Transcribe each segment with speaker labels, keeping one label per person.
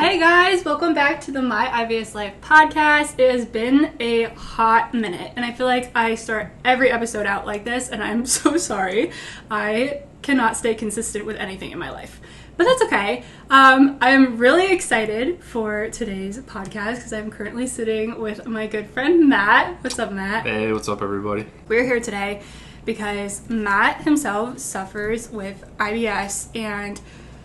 Speaker 1: Hey guys, welcome back to the MyIBSLife Podcast. It has been a hot minute, and I feel like I start every episode out like this, and I'm so sorry. I cannot stay consistent with anything in my life. But that's okay. I'm really excited for today's podcast because I'm currently sitting with my good friend Matt. What's up, Matt?
Speaker 2: Hey, what's up, everybody?
Speaker 1: We're here today because Matt himself suffers with IBS, and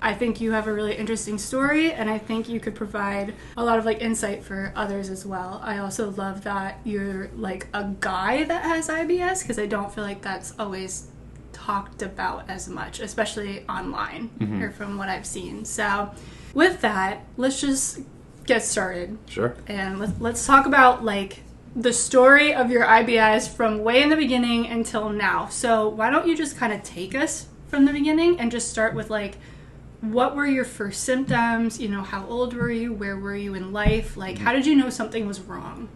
Speaker 1: I think you have a really interesting story, and I think you could provide a lot of insight for others as well. I also love that you're a guy that has IBS, because I don't feel like that's always talked about as much, especially online or from what I've seen. So with that, let's just get started.
Speaker 2: Sure.
Speaker 1: And let's talk about the story of your IBS from way in the beginning until now. So why don't you just kind of take us from the beginning and just start with what were your first symptoms? How old were you? Where were you in life? How did you know something was wrong?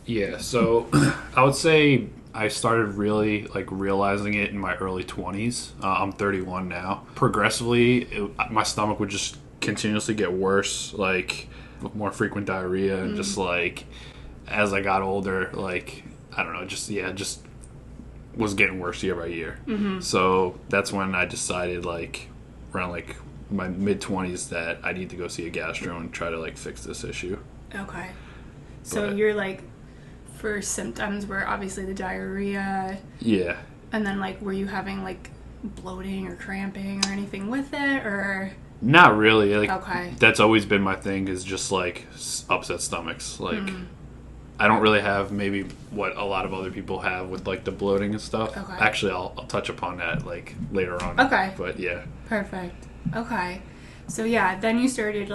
Speaker 2: Yeah, so I would say I started really realizing it in my early 20s. I'm 31 now. Progressively, my stomach would just continuously get worse, with more frequent diarrhea, and just as I got older, I don't know, just was getting worse year by year. So that's when I decided around my mid-20s that I need to go see a gastro and try to fix this issue.
Speaker 1: Okay. So your first symptoms were obviously the diarrhea.
Speaker 2: Yeah. And
Speaker 1: then were you having bloating or cramping or anything with it, or?
Speaker 2: Not really.
Speaker 1: Okay.
Speaker 2: That's always been my thing, is just upset stomachs. I don't really have maybe what a lot of other people have with the bloating and stuff.
Speaker 1: Okay.
Speaker 2: Actually, I'll touch upon that later on.
Speaker 1: Okay.
Speaker 2: But yeah.
Speaker 1: Perfect. Okay. So yeah, then you started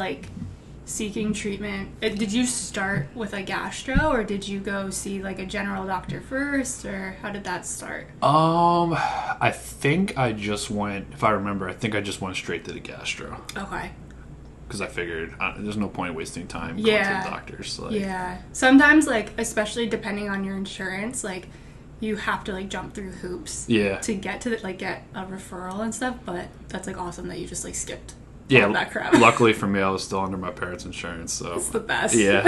Speaker 1: seeking treatment. Did you start with a gastro, or did you go see a general doctor first, or how did that start?
Speaker 2: I think I just went, if I remember, straight to the gastro.
Speaker 1: Okay.
Speaker 2: Because I figured there's no point wasting time going to the doctors.
Speaker 1: Yeah. Sometimes, especially depending on your insurance, you have to jump through hoops to get to get a referral and stuff, but that's awesome that you just skipped all that crap.
Speaker 2: Luckily for me, I was still under my parents' insurance, so
Speaker 1: it's the best.
Speaker 2: Yeah,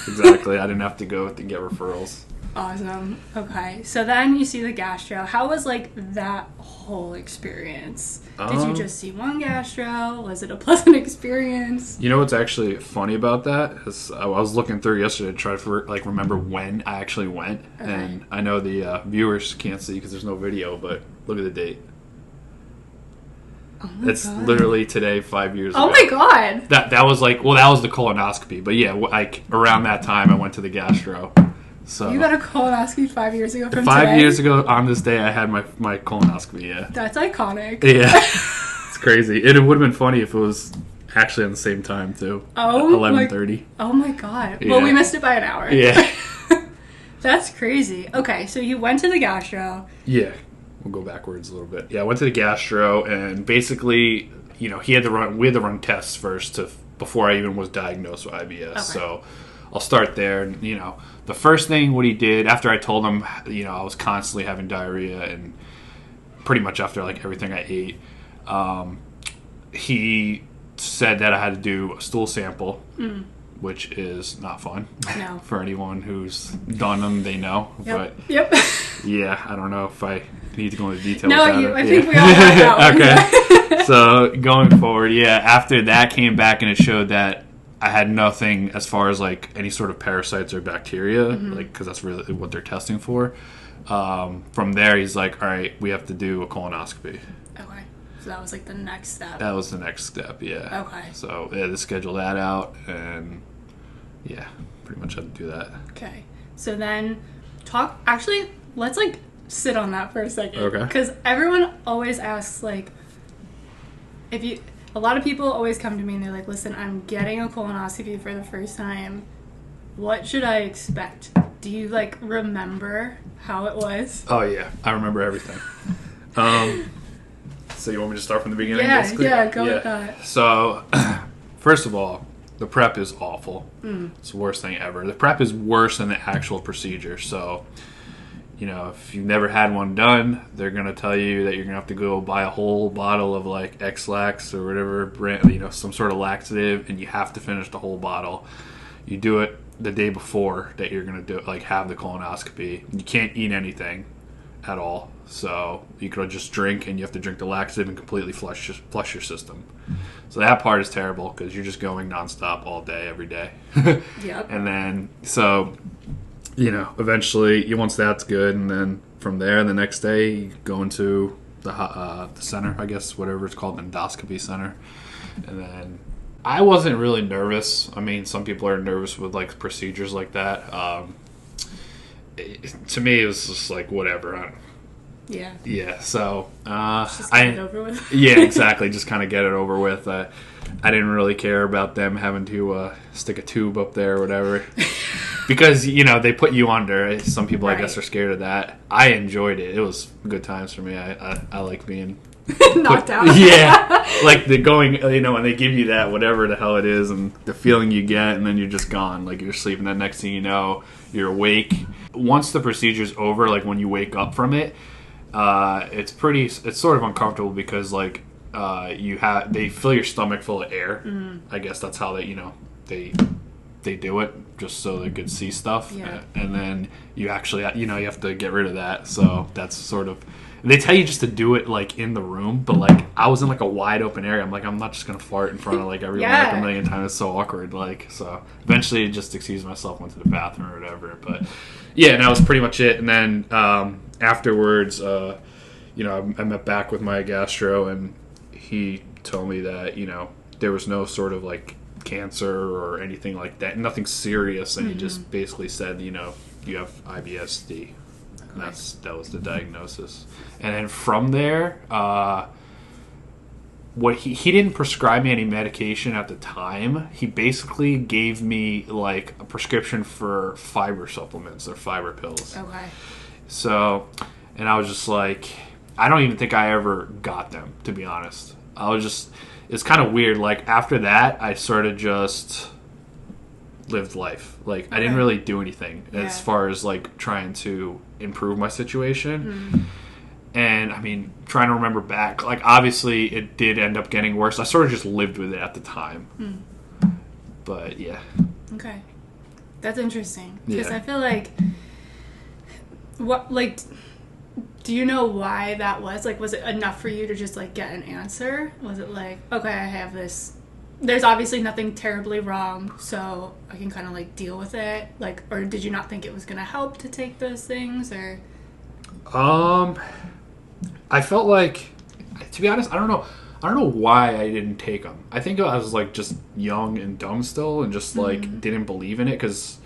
Speaker 2: exactly. I didn't have to go to get referrals.
Speaker 1: Awesome. Okay, so then you see the gastro. How was that whole experience? Did you just see one gastro? Was it a pleasant experience?
Speaker 2: You know what's actually funny about that is I was looking through yesterday to try to remember when I actually went, and I know the viewers can't see because there's no video, but look at the date.
Speaker 1: Oh my
Speaker 2: it's
Speaker 1: God.
Speaker 2: Literally today, 5 years ago.
Speaker 1: Oh my God!
Speaker 2: That was that was the colonoscopy, but yeah, around that time I went to the gastro. So
Speaker 1: you got a colonoscopy 5 years ago from
Speaker 2: 5
Speaker 1: today?
Speaker 2: years ago on this day, I had my colonoscopy, yeah.
Speaker 1: That's iconic.
Speaker 2: Yeah. It's crazy. It would have been funny if it was actually on the same time, too.
Speaker 1: Oh,
Speaker 2: 11:30.
Speaker 1: Oh my God.
Speaker 2: Yeah.
Speaker 1: Well, we missed it by an hour.
Speaker 2: Yeah.
Speaker 1: That's crazy. Okay, so you went to the gastro.
Speaker 2: Yeah. We'll go backwards a little bit. Yeah, I went to the gastro, and basically, we had to run tests first before I even was diagnosed with IBS. Okay. So I'll start there. And, the first thing what he did after I told him, I was constantly having diarrhea, and pretty much after everything I ate, he said that I had to do a stool sample, which is not fun.
Speaker 1: No.
Speaker 2: For anyone who's done them, they know.
Speaker 1: Yep.
Speaker 2: But
Speaker 1: yep.
Speaker 2: Yeah, I don't know if I need to go into details.
Speaker 1: No,
Speaker 2: about
Speaker 1: I think we all have that one.
Speaker 2: Okay. So going forward, after that came back and it showed that I had nothing as far as any sort of parasites or bacteria, because that's really what they're testing for. From there, he's like, all right, we have to do a colonoscopy.
Speaker 1: Okay. So that was the next step.
Speaker 2: That was the next step, yeah.
Speaker 1: Okay.
Speaker 2: So they had to schedule that out, and yeah, pretty much had to do that.
Speaker 1: Okay. So then let's sit on that for a second.
Speaker 2: Okay.
Speaker 1: Because everyone always asks a lot of people always come to me and they're like, listen, I'm getting a colonoscopy for the first time. What should I expect? Do you remember how it was?
Speaker 2: Oh yeah, I remember everything. So you want me to start from the beginning?
Speaker 1: Yeah, go with that.
Speaker 2: So, first of all, the prep is awful. It's the worst thing ever. The prep is worse than the actual procedure. So, if you've never had one done, they're going to tell you that you're going to have to go buy a whole bottle of like X-Lax or whatever brand, some sort of laxative, and you have to finish the whole bottle. You do it the day before that you're going to have the colonoscopy. You can't eat anything at all. So you could just drink, and you have to drink the laxative and completely flush your system. So that part is terrible because you're just going nonstop all day, every day.
Speaker 1: Yep.
Speaker 2: And then, so, eventually, once that's good, and then from there, the next day, you go into the center, I guess, whatever it's called, the endoscopy center. And then I wasn't really nervous. I mean, some people are nervous with, like, procedures like that. To me, it was just like, whatever.
Speaker 1: Yeah.
Speaker 2: Yeah, so
Speaker 1: just get it over with.
Speaker 2: Yeah, exactly. Just kind of get it over with. I didn't really care about them having to stick a tube up there or whatever, because they put you under. Some people, I guess, are scared of that. I enjoyed it. It was good times for me. I like being
Speaker 1: knocked out.
Speaker 2: Yeah, like the going. When they give you that whatever the hell it is, and the feeling you get, and then you're just gone. Like you're sleeping. The next thing you know, you're awake. Once the procedure's over, like when you wake up from it. It's sort of uncomfortable because like they fill your stomach full of air. I guess that's how they do it, just so they could see stuff.
Speaker 1: Yeah.
Speaker 2: And then you actually you have to get rid of that. So that's sort of, they tell you just to do it like in the room, but like I was in like a wide open area. I'm like, I'm not just gonna fart in front of like everyone like a million times. It's so awkward. Like, so eventually just excused myself, went to the bathroom or whatever. But yeah, and that was pretty much it. And then afterwards, I met back with my gastro, and he told me that, there was no sort of like cancer or anything like that, nothing serious, and he just basically said, you have IBS-D. And that was the diagnosis. And then from there, what he didn't prescribe me any medication at the time. He basically gave me like a prescription for fiber supplements or fiber pills.
Speaker 1: Okay.
Speaker 2: So, and I was just like, I don't even think I ever got them, to be honest. It's kind of weird. Like, after that, I sort of just lived life. Like, I didn't really do anything as far as, like, trying to improve my situation. And, I mean, trying to remember back, like, obviously, it did end up getting worse. I sort of just lived with it at the time. But, yeah.
Speaker 1: Okay. That's interesting. Because I feel like... do you know why that was? Like, was it enough for you to just, like, get an answer? Was it like, okay, I have this... There's obviously nothing terribly wrong, so I can kind of, like, deal with it? Like, or did you not think it was going to help to take those things, or...
Speaker 2: I felt like... To be honest, I don't know why I didn't take them. I think I was, like, just young and dumb still, and just, like, didn't believe in it, because...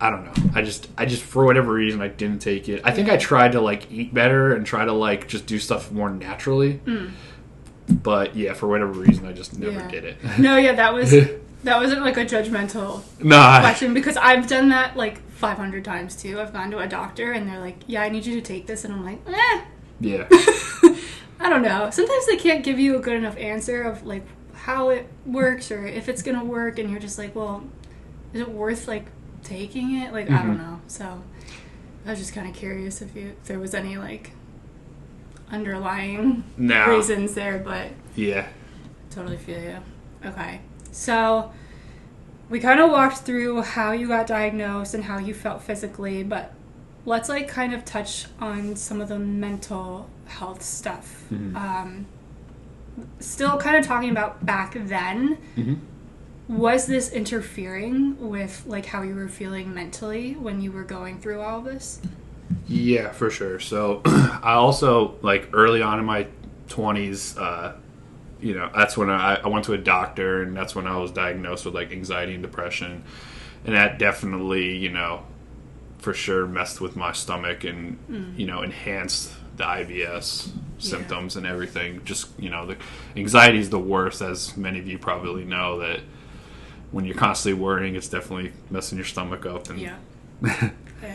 Speaker 2: I don't know. I just for whatever reason I didn't take it. I think I tried to like eat better and try to like just do stuff more naturally. But yeah, for whatever reason I just never did it.
Speaker 1: No, yeah, that wasn't like a judgmental question, because I've done that like 500 times too. I've gone to a doctor and they're like, "Yeah, I need you to take this," and I'm like,
Speaker 2: Yeah.
Speaker 1: I don't know. Sometimes they can't give you a good enough answer of like how it works or if it's gonna work, and you're just like, well, is it worth like taking it? Like, I don't know. So I was just kind of curious if there was any like underlying reasons there, but
Speaker 2: yeah,
Speaker 1: totally feel you. Okay, so we kind of walked through how you got diagnosed and how you felt physically, but let's like kind of touch on some of the mental health stuff. Still kind of talking about back then. Was this interfering with like how you were feeling mentally when you were going through all this?
Speaker 2: Yeah, for sure. So I also, like, early on in my 20s, that's when I went to a doctor, and that's when I was diagnosed with like anxiety and depression, and that definitely, for sure messed with my stomach and enhanced the IBS symptoms and everything. Just, the anxiety is the worst, as many of you probably know, that when you're constantly worrying, it's definitely messing your stomach up and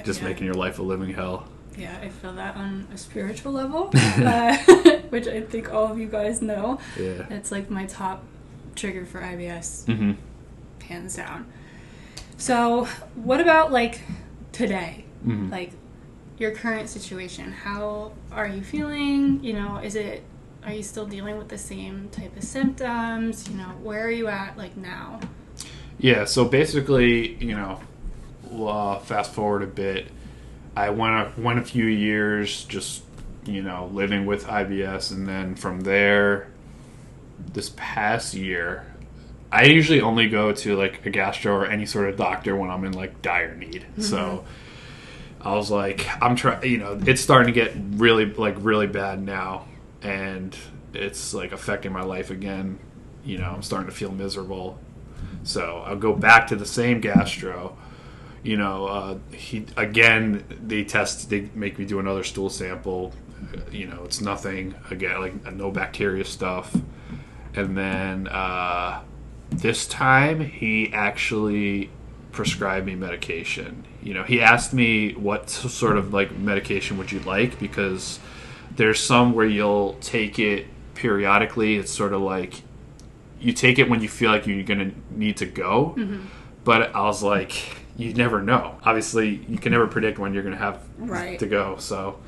Speaker 2: just making your life a living hell.
Speaker 1: Yeah, I feel that on a spiritual level, which I think all of you guys know. Yeah. It's like my top trigger for IBS, hands down. So what about like today? Like, your current situation. How are you feeling? You know, are you still dealing with the same type of symptoms? You know, where are you at, like, now?
Speaker 2: Yeah, so basically, you know, fast forward a bit, I went a few years just, you know, living with IBS, and then from there, this past year, I usually only go to, like, a gastro or any sort of doctor when I'm in, like, dire need. Mm-hmm. So I was like, you know, it's starting to get really bad now, and it's, like, affecting my life again. You know, I'm starting to feel miserable. So I'll go back to the same gastro. You know, they make me do another stool sample. You know, it's nothing, again, like, no bacteria stuff. And then this time he actually prescribed me medication. You know, he asked me what sort of, like, medication would you like, because there's some where you'll take it periodically. It's sort of like you take it when you feel like you're going to need to go. Mm-hmm. But I was like, you never know. Obviously, you can never predict when you're going to have to go. So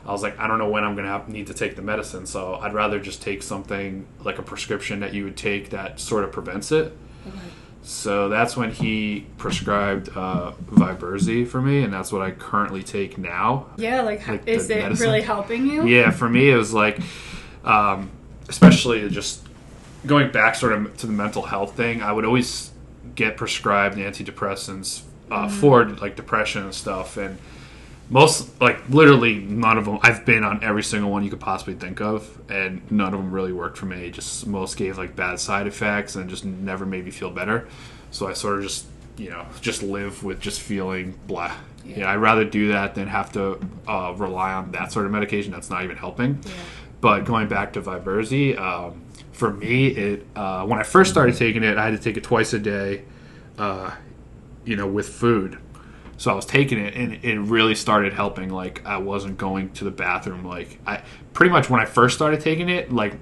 Speaker 2: I was like, I don't know when I'm going to need to take the medicine. So I'd rather just take something like a prescription that you would take that sort of prevents it. Okay. So that's when he prescribed Viberzi for me, and that's what I currently take now.
Speaker 1: Yeah, like is it medicine really helping you?
Speaker 2: Yeah, for me it was like, especially just going back sort of to the mental health thing, I would always get prescribed antidepressants for, like, depression and stuff, and most, like, literally none of them, I've been on every single one you could possibly think of, and none of them really worked for me. Just most gave, like, bad side effects and just never made me feel better. So I sort of just, you know, just live with just feeling blah. Yeah, I'd rather do that than have to rely on that sort of medication that's not even helping. Yeah. But going back to Viberzi, for me, when I first started taking it, I had to take it twice a day, you know, with food. So I was taking it, and it really started helping. Like, I wasn't going to the bathroom. Like, I pretty much, when I first started taking it, like,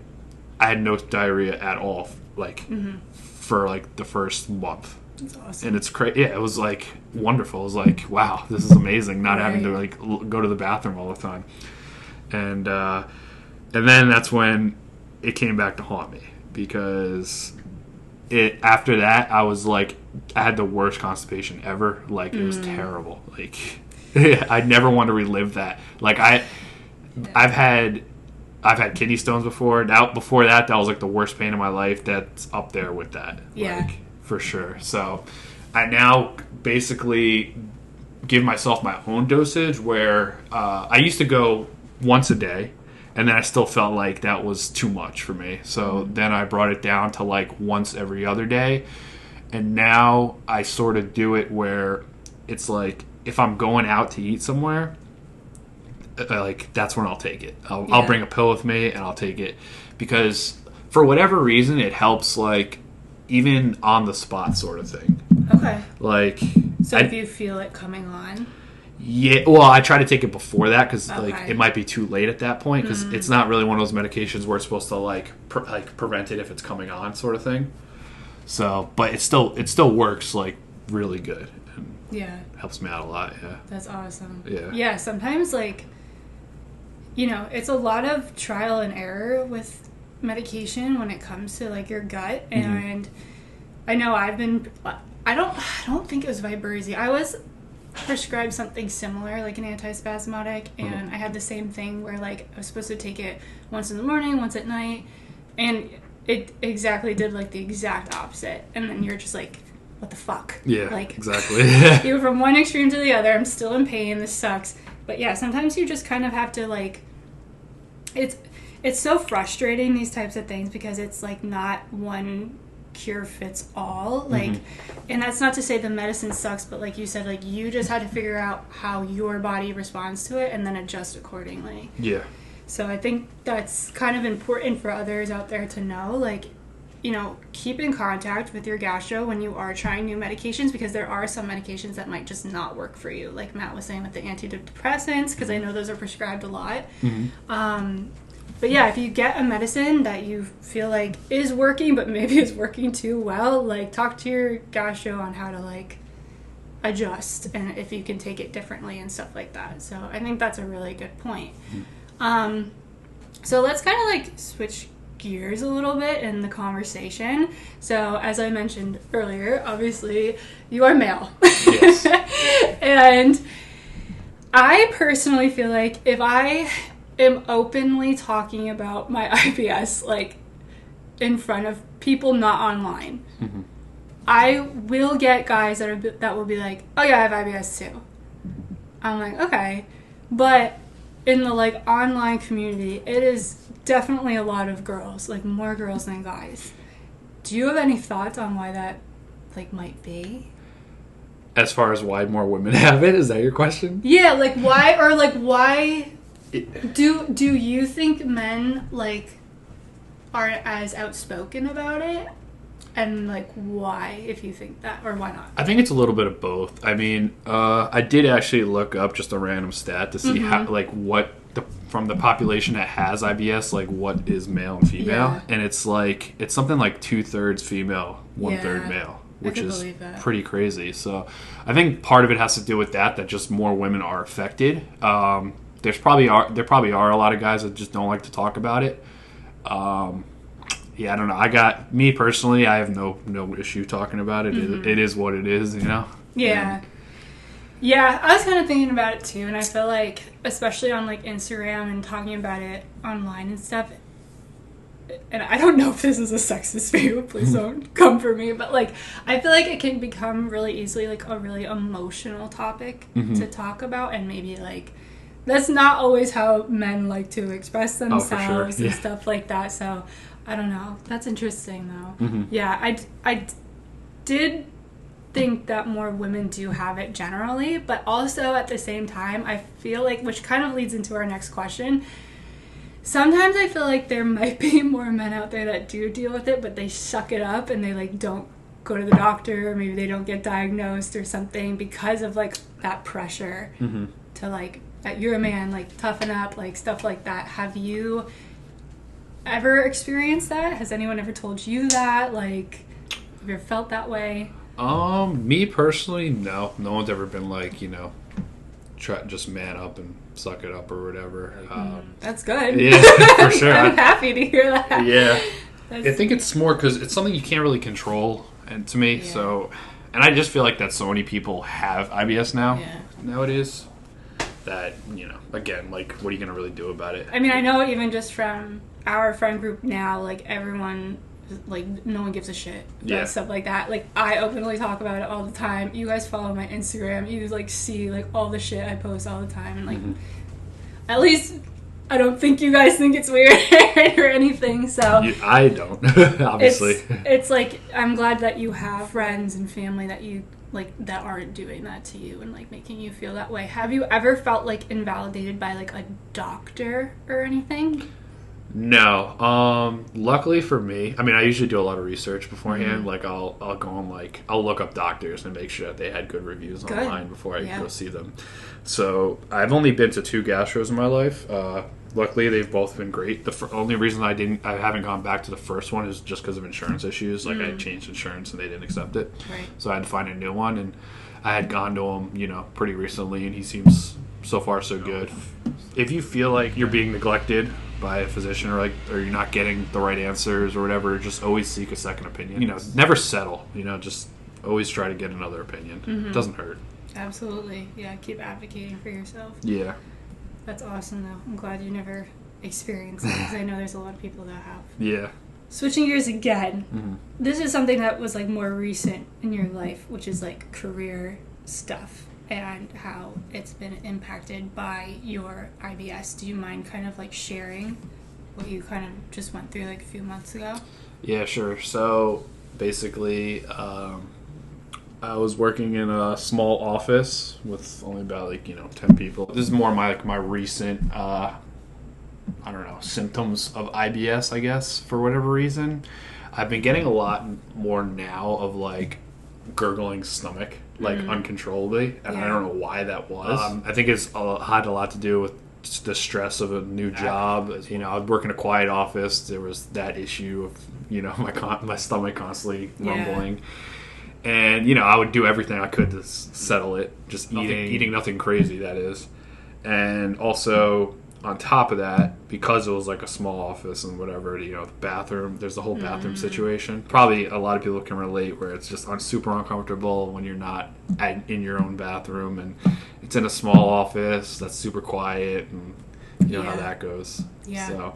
Speaker 2: I had no diarrhea at all, like, for, like, the first month. That's awesome. And it's crazy. Yeah, it was, like, wonderful. It was like, wow, this is amazing, not having to, like, go to the bathroom all the time. And then that's when it came back to haunt me, because after that, I was like, I had the worst constipation ever. Like, it was terrible. Like, I'd never want to relive that. Like, I've had kidney stones before. Now, before that was like the worst pain in my life. That's up there with that.
Speaker 1: Yeah,
Speaker 2: like, for sure. So I now basically give myself my own dosage, where I used to go once a day, and then I still felt like that was too much for me. So then I brought it down to, like, once every other day. And now I sort of do it where it's like, if I'm going out to eat somewhere, like, that's when I'll take it. I'll bring a pill with me, and I'll take it. Because for whatever reason, it helps, like, even on the spot sort of thing.
Speaker 1: Okay.
Speaker 2: Like,
Speaker 1: so if you feel it coming on?
Speaker 2: Yeah, well, I try to take it before that, because like, it might be too late at that point, because it's not really one of those medications where it's supposed to, like, prevent it if it's coming on, sort of thing. So, but it still works, like, really good. And helps me out a lot. Yeah,
Speaker 1: that's awesome.
Speaker 2: Yeah,
Speaker 1: sometimes, like, you know, it's a lot of trial and error with medication when it comes to, like, your gut. And I know I don't think it was Viberzi. I was prescribed something similar, like an antispasmodic, and I had the same thing where, like, I was supposed to take it once in the morning, once at night, and it exactly did, like, the exact opposite. And then you're just like, what the fuck?
Speaker 2: Yeah,
Speaker 1: like,
Speaker 2: exactly.
Speaker 1: You were from one extreme to the other. I'm still in pain. This sucks. But yeah, sometimes you just kind of have to, like, it's so frustrating, these types of things, because it's, like, not one cure fits all, like, and that's not to say the medicine sucks, but like you said, like, you just had to figure out how your body responds to it and then adjust accordingly.
Speaker 2: Yeah.
Speaker 1: So I think that's kind of important for others out there to know, like, you know, keep in contact with your gastro when you are trying new medications, because there are some medications that might just not work for you, like Matt was saying with the antidepressants, because I know those are prescribed a lot. But yeah, if you get a medicine that you feel like is working, but maybe is working too well, like, talk to your gastro on how to, like, adjust and if you can take it differently and stuff like that. So I think that's a really good point. So let's kind of like switch gears a little bit in the conversation. So as I mentioned earlier, obviously you are male.
Speaker 2: Yes.
Speaker 1: And I personally feel like if I am openly talking about my IBS like in front of people not online, I will get guys that will be like, oh yeah, I have IBS too. I'm like, okay. But in the like online community, it is definitely a lot of girls, like more girls than guys. Do you have any thoughts on why that like might be?
Speaker 2: As far as why more women have it, is that your question?
Speaker 1: Yeah, like why do you think men like aren't as outspoken about it? And like why, if you think that, or why not?
Speaker 2: I think it's a little bit of both. I mean, I did actually look up just a random stat to see how, like, what from the population that has IBS, like what is male and female, and it's like it's something like 2/3 female, 1/3 male, which is pretty crazy. So I think part of it has to do with that just more women are affected. There probably are a lot of guys that just don't like to talk about it. Yeah, I don't know. Me personally, I have no issue talking about it. It is what it is, you know?
Speaker 1: Yeah. Yeah, I was kind of thinking about it too, and I feel like, especially on like Instagram and talking about it online and stuff, and I don't know if this is a sexist view, please don't come for me, but like, I feel like it can become really easily like a really emotional topic to talk about, and maybe like, that's not always how men like to express themselves and stuff like that, so I don't know. That's interesting, though. Yeah, I did think that more women do have it generally, but also at the same time, I feel like, which kind of leads into our next question, sometimes I feel like there might be more men out there that do deal with it, but they suck it up and they like don't go to the doctor, or maybe they don't get diagnosed or something because of like that pressure to like, that you're a man, like toughen up, like stuff like that. Have you ever experienced that? Has anyone ever told you that? Like, have you ever felt that way?
Speaker 2: Me personally, no. No one's ever been like, you know, just man up and suck it up or whatever.
Speaker 1: That's good.
Speaker 2: Yeah, for sure.
Speaker 1: I'm happy to hear that.
Speaker 2: Yeah. I think it's more because it's something you can't really control, and to me, so, and I just feel like that so many people have IBS nowadays, that, you know, again, like, what are you going to really do about it?
Speaker 1: I mean, I know even just from our friend group now, like, everyone, like, no one gives a shit about stuff like that. Like, I openly talk about it all the time. You guys follow my Instagram. You, like, see, like, all the shit I post all the time. And, like, at least I don't think you guys think it's weird or anything, so.
Speaker 2: I don't, obviously.
Speaker 1: It's, like, I'm glad that you have friends and family that you, like, that aren't doing that to you and, like, making you feel that way. Have you ever felt, like, invalidated by, like, a doctor or anything?
Speaker 2: No. Luckily for me, I mean, I usually do a lot of research beforehand. Like, I'll go on, like, I'll look up doctors and make sure that they had good reviews online before I go see them. So, I've only been to 2 gastros in my life. Luckily, they've both been great. The only reason I haven't gone back to the first one is just because of insurance issues. Like, I had changed insurance and they didn't accept it. Right. So I had to find a new one, and I had gone to him, you know, pretty recently, and he seems so far so good. If you feel like you're being neglected by a physician, or you're not getting the right answers or whatever, just always seek a second opinion. You know, never settle. You know, just always try to get another opinion. It doesn't hurt.
Speaker 1: Absolutely. Yeah, keep advocating for yourself.
Speaker 2: Yeah.
Speaker 1: That's awesome, though. I'm glad you never experienced it, because I know there's a lot of people that have.
Speaker 2: Yeah.
Speaker 1: Switching gears again, this is something that was, like, more recent in your life, which is, like, career stuff and how it's been impacted by your IBS. Do you mind kind of, like, sharing what you kind of just went through, like, a few months ago?
Speaker 2: Yeah, sure. So, basically, I was working in a small office with only about, like, 10 people. This is more my recent, I don't know, symptoms of IBS, I guess, for whatever reason. I've been getting a lot more now of, like, gurgling stomach, like, uncontrollably, and I don't know why that was. I think it's had a lot to do with the stress of a new job. You know, I was working in a quiet office. There was that issue of, my stomach constantly rumbling. And, you know, I would do everything I could to settle it. Just eating nothing crazy, that is. And also, on top of that, because it was like a small office and whatever, you know, the bathroom, there's the whole bathroom situation. Probably a lot of people can relate where it's just super uncomfortable when you're not in your own bathroom and it's in a small office that's super quiet and you know how that goes.
Speaker 1: Yeah.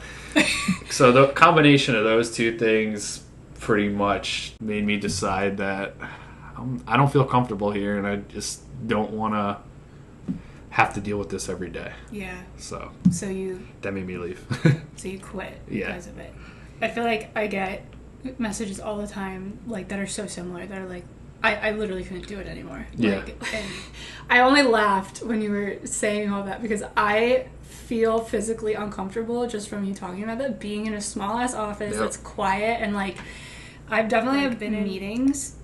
Speaker 2: So the combination of those two things pretty much made me decide that I don't feel comfortable here and I just don't want to have to deal with this every day.
Speaker 1: Yeah.
Speaker 2: So that made me leave.
Speaker 1: So you quit because of it. I feel like I get messages all the time like that are so similar that are like, I literally couldn't do it anymore.
Speaker 2: Yeah.
Speaker 1: And I only laughed when you were saying all that because I feel physically uncomfortable just from you talking about that, being in a small ass office that's quiet, and like I've definitely been in meetings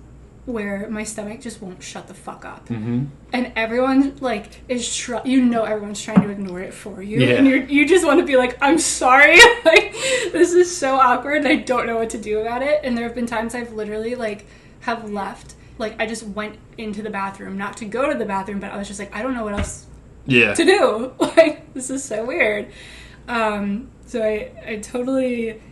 Speaker 1: where my stomach just won't shut the fuck up. Mm-hmm. And everyone like is everyone's trying to ignore it for you, and you just want to be like, I'm sorry, like this is so awkward and I don't know what to do about it. And there have been times I've literally like have left, like I just went into the bathroom, not to go to the bathroom, but I was just like, I don't know what else to do. Like this is so weird. So I totally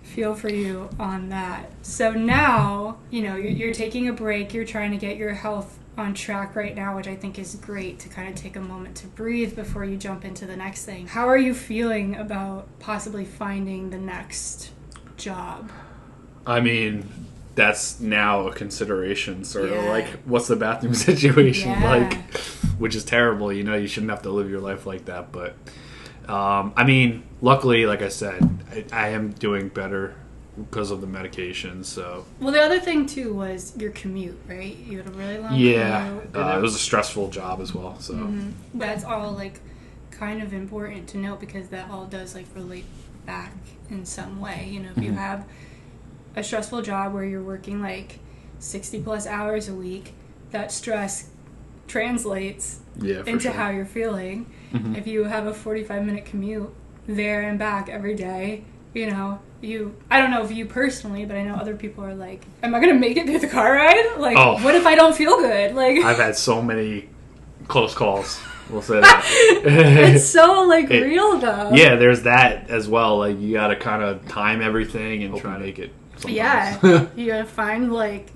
Speaker 1: feel for you on that. So now, you know, you're taking a break, you're trying to get your health on track right now, which I think is great, to kind of take a moment to breathe before you jump into the next thing. How are you feeling about possibly finding the next job?
Speaker 2: I mean, that's now a consideration, sort of like, what's the bathroom situation like, which is terrible. You know, you shouldn't have to live your life like that, but I mean, luckily, like I said, I am doing better because of the medication. So, well,
Speaker 1: the other thing too was your commute, right? You had a really long commute.
Speaker 2: It was a stressful job as well. So
Speaker 1: that's all like kind of important to note, because that all does like relate back in some way. You know, if you have a stressful job where you're working like 60 plus hours a week, that stress translates into how you're feeling. If you have a 45-minute commute there and back every day, you know, I don't know if you personally, but I know other people are like, am I going to make it through the car ride? Like, what if I don't feel good? Like,
Speaker 2: I've had so many close calls. We'll say that.
Speaker 1: It's so, like, real, though.
Speaker 2: Yeah, there's that as well. Like, you got to kind of time everything and try to make it sometimes.
Speaker 1: Yeah. You got to find, like,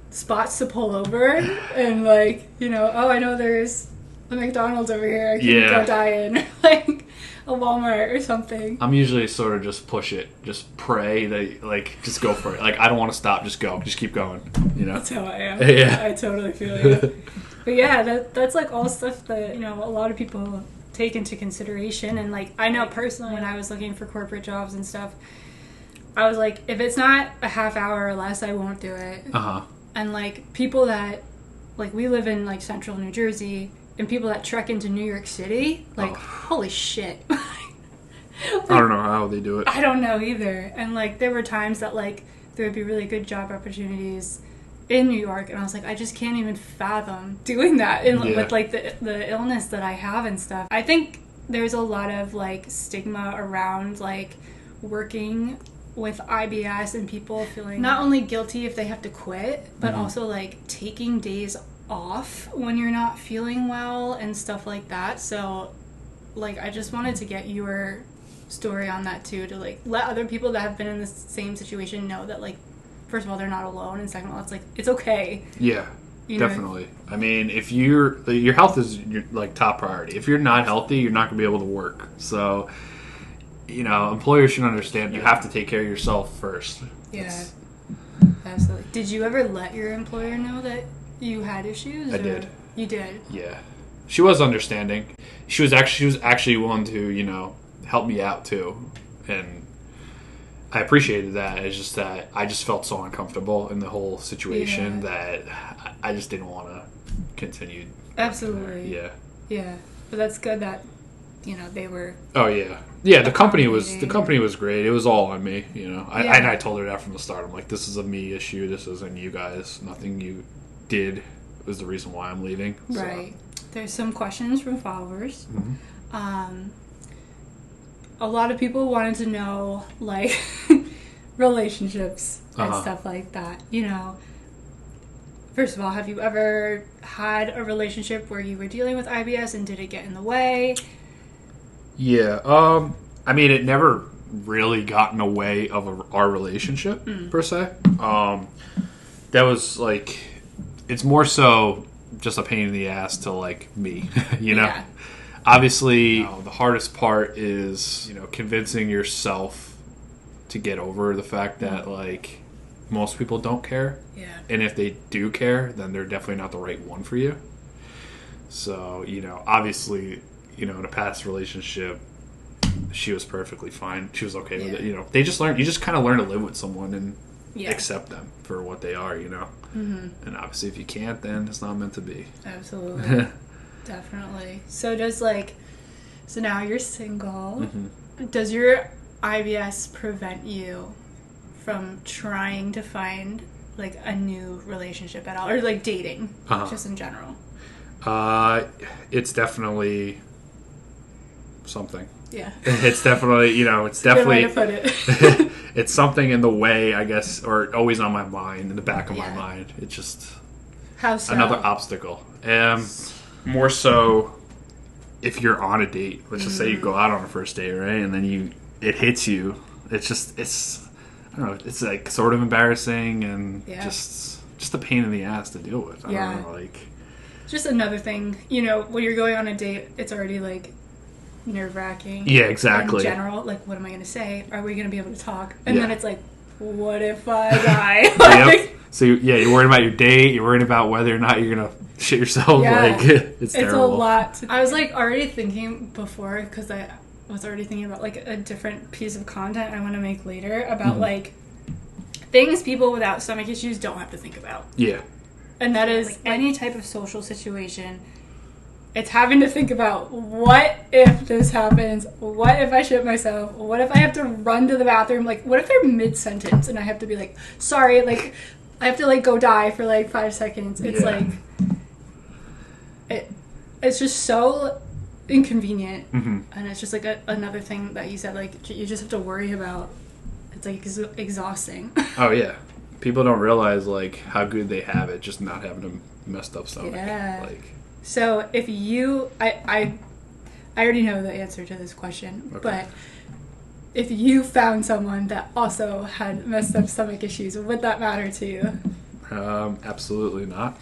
Speaker 1: spots to pull over and, like, you know, I know there's a McDonald's over here. I can go die in. Like, a Walmart or something. I'm
Speaker 2: usually sort of just push it. Just pray that, like, just go for it. Like, I don't want to stop. Just go. Just keep going. You know?
Speaker 1: That's how I am. Yeah. I totally feel you. But yeah, that's like all stuff that, you know, a lot of people take into consideration. And like, I know personally when I was looking for corporate jobs and stuff, I was like, if it's not a half hour or less, I won't do it. And like, people that, like, we live in like central New Jersey, and people that trek into New York City, like, holy shit. Like,
Speaker 2: I don't know how they do it.
Speaker 1: I don't know either. And like, there were times that like there would be really good job opportunities in New York, and I was like, I just can't even fathom doing that with like the illness that I have and stuff. I think there's a lot of like stigma around like working with IBS and people feeling not only guilty if they have to quit, but also like taking days off when you're not feeling well and stuff like that. So like, I just wanted to get your story on that too, to like let other people that have been in the same situation know that, like, first of all, they're not alone, and second of all, it's like, it's okay.
Speaker 2: Yeah, definitely. I mean, if your health is your, like, top priority. If you're not healthy, you're not going to be able to work. So, you know, employers should understand you have to take care of yourself first.
Speaker 1: Yeah, absolutely. Did you ever let your employer know that you had issues?
Speaker 2: I did.
Speaker 1: You did?
Speaker 2: Yeah. She was understanding. She was actually willing to, you know, help me out too. And I appreciated that. It's just that I just felt so uncomfortable in the whole situation that I just didn't want to continue.
Speaker 1: Absolutely.
Speaker 2: Yeah.
Speaker 1: Yeah. But that's good that, you know, they were...
Speaker 2: Oh, yeah. Yeah, the company was great. It was all on me, you know. And I told her that from the start. I'm like, this is a me issue. This isn't you guys. Nothing you did was the reason why I'm leaving.
Speaker 1: Right. So. There's some questions from followers. A lot of people wanted to know, like, relationships and stuff like that. You know, first of all, have you ever had a relationship where you were dealing with IBS and did it get in the way?
Speaker 2: Yeah. I mean, it never really got in the way of our relationship, per se. That was, like, it's more so just a pain in the ass to, like, me, you know? Yeah. Obviously, the hardest part is, convincing yourself to get over the fact that, like, most people don't care.
Speaker 1: Yeah.
Speaker 2: And if they do care, then they're definitely not the right one for you. So, obviously, in a past relationship, she was perfectly fine. She was okay with it. You just kind of learn to live with someone and accept them for what they are, Mm-hmm. And obviously if you can't, then it's not meant to be.
Speaker 1: Absolutely. Definitely. So so now you're single. Mm-hmm. Does your IBS prevent you from trying to find, like, a new relationship at all? Or, like, dating, just in general?
Speaker 2: It's definitely something.
Speaker 1: Yeah.
Speaker 2: It's definitely, it's definitely...
Speaker 1: Good way to put it.
Speaker 2: It's something in the way, I guess, or always on my mind, in the back of my mind. It's just...
Speaker 1: How so?
Speaker 2: Another obstacle. More so if you're on a date. Let's just say you go out on a first date, right? And then it hits you. It's I don't know, it's like sort of embarrassing and just a pain in the ass to deal with. I don't know, like...
Speaker 1: Just another thing, when you're going on a date, it's already, like, nerve-wracking.
Speaker 2: Yeah, exactly.
Speaker 1: In general, like, what am I going to say? Are we going to be able to talk? And then it's like, what if I die?
Speaker 2: Yep. So, you're worried about your date. You're worried about whether or not you're going to shit yourself.
Speaker 1: Yeah.
Speaker 2: Like, it's terrible.
Speaker 1: It's a lot. I was, like, already thinking before, because I was already thinking about, like, a different piece of content I want to make later about, like, things people without stomach issues don't have to think about.
Speaker 2: Yeah.
Speaker 1: And that is, like, any type of social situation, it's having to think about, what if this happens? What if I shit myself? What if I have to run to the bathroom? Like, what if they're mid-sentence and I have to be like, sorry, like, I have to, like, go die for, like, 5 seconds. It's, like, it's just so inconvenient. Mm-hmm. And it's just, like, another thing that you said, like, you just have to worry about. It's, like, exhausting.
Speaker 2: Oh, yeah. People don't realize, like, how good they have it just not having a messed up stomach.
Speaker 1: Yeah.
Speaker 2: Like,
Speaker 1: so if you... I already know the answer to this question, but if you found someone that also had messed up stomach issues, would that matter to you?
Speaker 2: Absolutely not.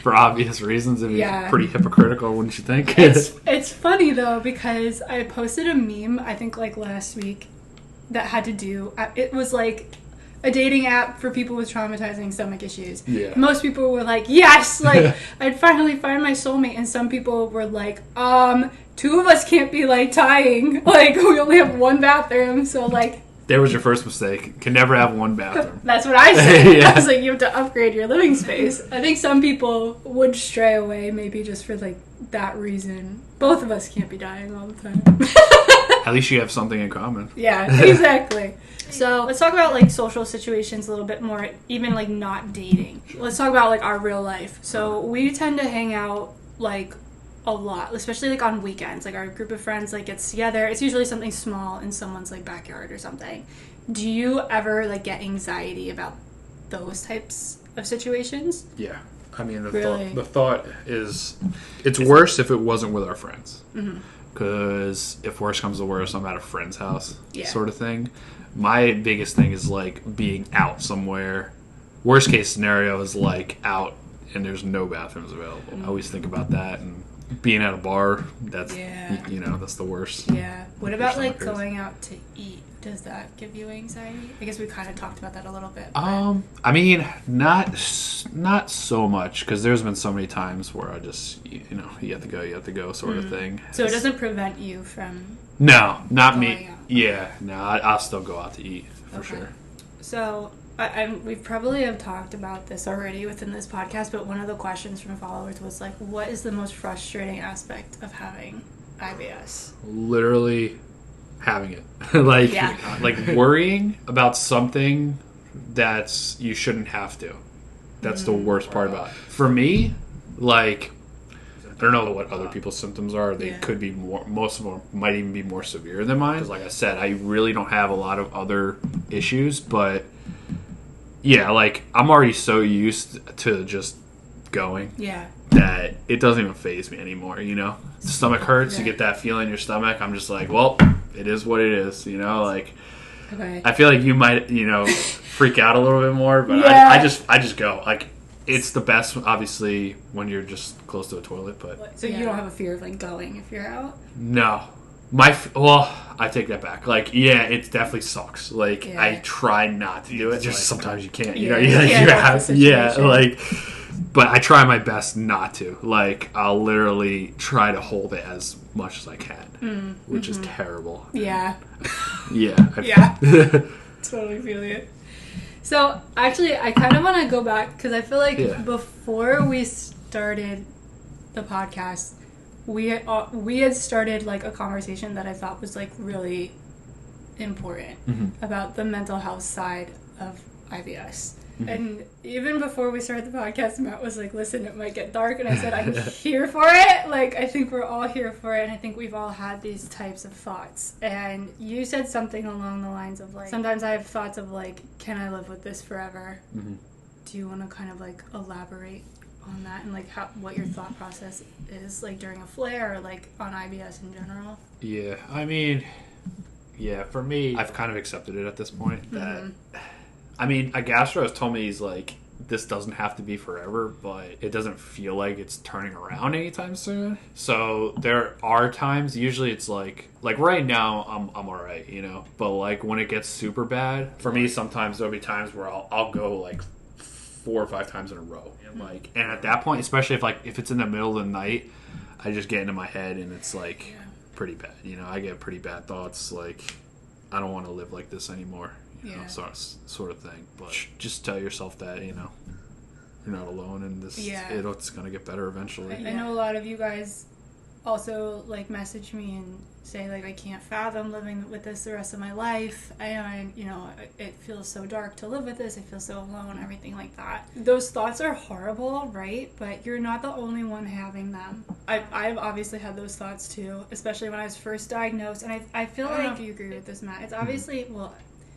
Speaker 2: For obvious reasons. It'd be pretty hypocritical, wouldn't you think?
Speaker 1: It's funny, though, because I posted a meme, I think, like, last week, that had to do... It was, like... a dating app for people with traumatizing stomach issues. Yeah. Most people were like, yes, like, I'd finally find my soulmate. And some people were like, 2 of us can't be, like, tying. Like, we only have 1 bathroom, so, like...
Speaker 2: There was your first mistake. Can never have 1 bathroom.
Speaker 1: That's what I said. I was like, you have to upgrade your living space. I think some people would stray away, maybe just for, like, that reason. Both of us can't be dying all the time.
Speaker 2: At least you have something in common.
Speaker 1: Yeah, exactly. So let's talk about, like, social situations a little bit more, even, like, not dating. Let's talk about, like, our real life. So we tend to hang out, like, a lot, especially, like, on weekends. Like, our group of friends, like, gets together. It's usually something small in someone's, like, backyard or something. Do you ever, like, get anxiety about those types of situations?
Speaker 2: Yeah. I mean,
Speaker 1: the
Speaker 2: thought is, it's worse if it wasn't with our friends. Because if worse comes to worse, I'm at a friend's house, sort of thing. My biggest thing is, like, being out somewhere. Worst case scenario is, like, out and there's no bathrooms available. I always think about that. And being at a bar, that's, that's the worst.
Speaker 1: Yeah. What about, like, going out to eat? Does that give you anxiety? I guess we kind of talked about that a little bit. But...
Speaker 2: I mean, not so much, because there's been so many times where I just, you have to go sort of thing.
Speaker 1: So it doesn't prevent you from...
Speaker 2: No, not me. Out. Yeah, no, I'll still go out to eat, for sure.
Speaker 1: So, we probably have talked about this already within this podcast, but one of the questions from followers was, like, what is the most frustrating aspect of having IBS?
Speaker 2: Literally having it. Like worrying about something that's you shouldn't have to. That's the worst part about it. For me, like, I don't know what other people's symptoms are. They could be more, most of them might even be more severe than mine. Because like I said, I really don't have a lot of other issues, but yeah, like I'm already so used to just going that it doesn't even faze me anymore, you know? The stomach hurts, you get that feeling in your stomach. I'm just like, well, it is what it is, you know? Like, I feel like you might, you know, freak out a little bit more, but I just go. Like, it's the best, obviously, when you're just close to a toilet, but...
Speaker 1: So you don't have a fear of, like, going if you're out?
Speaker 2: No. Well, I take that back. Like, yeah, it definitely sucks. Like, I try not to do it. Just sometimes you can't. You know, like, but I try my best not to. Like, I'll literally try to hold it as much as I can, which is terrible.
Speaker 1: Yeah.
Speaker 2: Yeah.
Speaker 1: Totally feel it. So, actually, I kind of want to go back because I feel like before we started the podcast, we had started like a conversation that I thought was like really important about the mental health side of IBS. And even before we started the podcast, Matt was like, listen, it might get dark. And I said, I'm here for it. Like, I think we're all here for it. And I think we've all had these types of thoughts. And you said something along the lines of like, sometimes I have thoughts of like, can I live with this forever? Do you want to kind of like elaborate on that and like what your thought process is like during a flare or like on IBS in general?
Speaker 2: Yeah, I mean, for me, I've kind of accepted it at this point that, I mean, a gastro has told me he's like, this doesn't have to be forever, but it doesn't feel like it's turning around anytime soon. So there are times, usually it's like right now I'm all right, you know, but like when it gets super bad, for me sometimes there'll be times where I'll go like 4 or 5 times in a row. And at that point, especially if it's in the middle of the night, I just get into my head and it's like pretty bad. You know, I get pretty bad thoughts like I don't want to live like this anymore. You know, sort of thing. But just tell yourself that, you know, you're not alone and this it's gonna get better eventually.
Speaker 1: I know a lot of you guys also like message me and say like I can't fathom living with this the rest of my life. You know, it feels so dark to live with this. I feel so alone, everything like that. Those thoughts are horrible, right? But you're not the only one having them. I've obviously had those thoughts too, especially when I was first diagnosed. And I feel like, I don't know if you agree with this, Matt. It's obviously, well,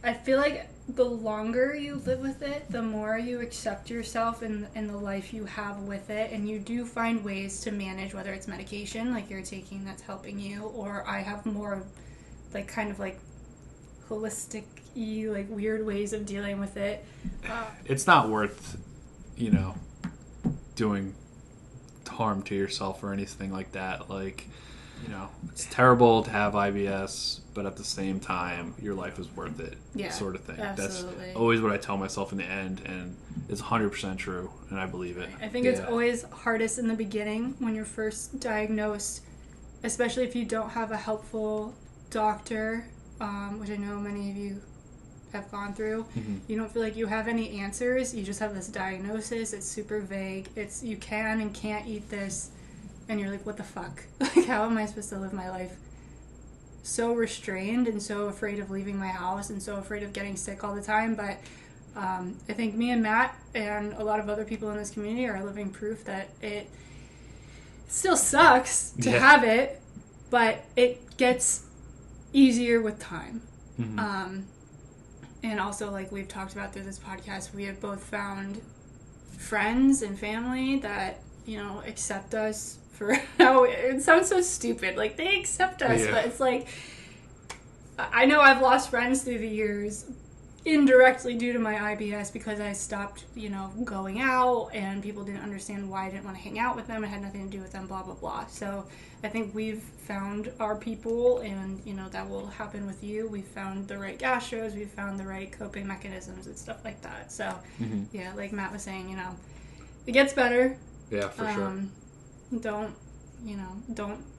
Speaker 1: I feel like the longer you live with it, the more you accept yourself and the life you have with it, and you do find ways to manage, whether it's medication like you're taking that's helping you, or I have more like kind of like holistic-y, like weird ways of dealing with it.
Speaker 2: It's not worth, you know, doing harm to yourself or anything like that. Like, you know, it's terrible to have IBS, but at the same time, your life is worth it, sort of thing.
Speaker 1: Absolutely.
Speaker 2: That's always what I tell myself in the end, and it's 100% true, and I believe it.
Speaker 1: I think it's always hardest in the beginning when you're first diagnosed, especially if you don't have a helpful doctor, which I know many of you have gone through. You don't feel like you have any answers. You just have this diagnosis. It's super vague. It's you can and can't eat this. And you're like, what the fuck? Like, how am I supposed to live my life so restrained and so afraid of leaving my house and so afraid of getting sick all the time? But I think me and Matt and a lot of other people in this community are living proof that it still sucks to have it, but it gets easier with time. And also, like we've talked about through this podcast, we have both found friends and family that, you know, accept us for how it sounds so stupid. Like, they accept us, but it's like, I know I've lost friends through the years indirectly due to my IBS because I stopped, you know, going out and people didn't understand why I didn't want to hang out with them. It had nothing to do with them, blah, blah, blah. So I think we've found our people, and, you know, that will happen with you. We've found the right gastros, we've found the right coping mechanisms and stuff like that. So, yeah, like Matt was saying, you know, it gets better.
Speaker 2: Yeah, for sure.
Speaker 1: Don't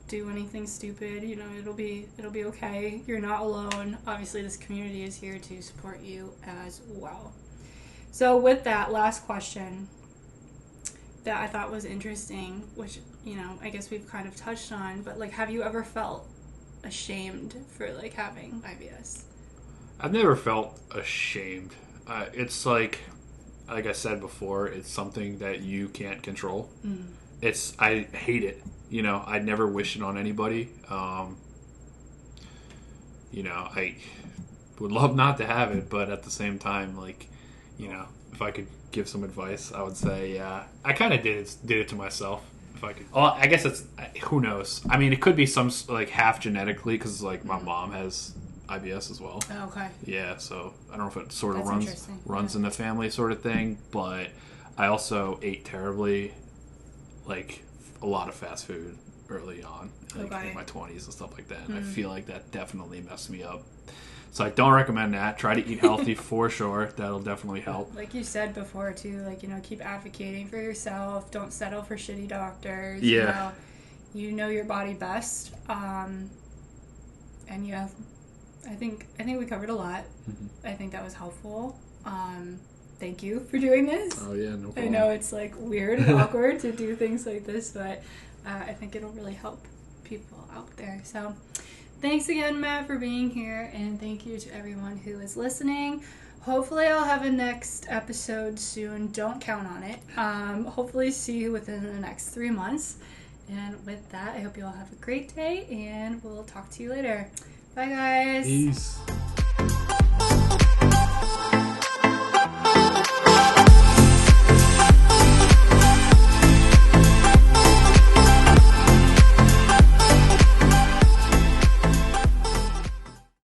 Speaker 1: do anything stupid. You know, it'll be okay. You're not alone. Obviously, this community is here to support you as well. So with that, last question that I thought was interesting, which, you know, I guess we've kind of touched on, but like, have you ever felt ashamed for like having IBS?
Speaker 2: I've never felt ashamed. It's like I said before, it's something that you can't control. I hate it. You know, I'd never wish it on anybody. You know, I would love not to have it, but at the same time, like, you know, if I could give some advice, I would say I kind of did it to myself. If I could, well, I guess it's, who knows. I mean, it could be some like half genetically because like my mom has IBS as well.
Speaker 1: Oh, okay.
Speaker 2: Yeah, so I don't know if it sort of
Speaker 1: That's
Speaker 2: runs in the family sort of thing, but I also ate terribly, like a lot of fast food early on, like in my 20s and stuff like that. And I feel like that definitely messed me up. So I don't recommend that. Try to eat healthy for sure. That'll definitely help.
Speaker 1: Like you said before too, like, you know, keep advocating for yourself. Don't settle for shitty doctors.
Speaker 2: Yeah.
Speaker 1: You know your body best. And yeah, I think we covered a lot. Mm-hmm. I think that was helpful. Thank you for doing this.
Speaker 2: Oh yeah, no problem.
Speaker 1: I know it's like weird and awkward to do things like this, but I think it'll really help people out there. So thanks again, Matt, for being here, and thank you to everyone who is listening. Hopefully I'll have a next episode soon. Don't count on it. Hopefully see you within the next 3 months. And with that, I hope you all have a great day, and we'll talk to you later. Bye, guys.
Speaker 2: Peace.